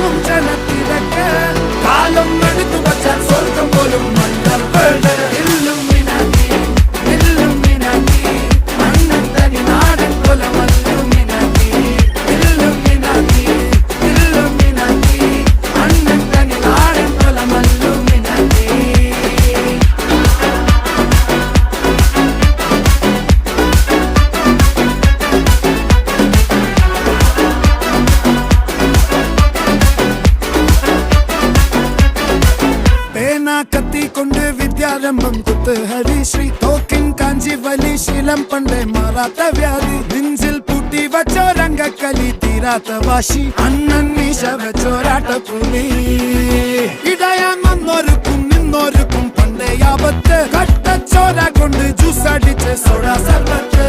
എങ്ങും ജനത്തിരക്ക് കാലം എടുത്തു വച്ചാൽ സ്വർഗം പോലും മണ്ണർവേട് ഇല്ലുമിനാറ്റി ഇല്ലുമിനാറ്റി അണ്ണൻ തനി നാടൻ കൊലമല്ലുമിനാറ്റി ഇല്ലുമിനാറ്റി ഇല്ലുമിനാറ്റി അണ്ണൻ തനി നാടൻ കൊലമല്ലുമിനാറ്റി കത്തി കൊണ്ട് വിദ്യാരംഭം കുത്ത് ഹരിശ്രീ തോക്കിൻ കാഞ്ചി വലി ശീലം പണ്ടേ മാറാത്ത വ്യാധി നെഞ്ചിൽ പൂട്ടി വച്ചോരംഗക്കലി തീരാത്ത വാശി അണ്ണൻ മീശ വെച്ചോരാട്ടപ്പുലി ഇടയാൻ വന്നോർക്കും നിന്നോർക്കും പണ്ടേ ആപത്ത് കട്ടച്ചോര കൊണ്ട് ജ്യൂസ് അടിച്ച് സോഡ സർബത്ത്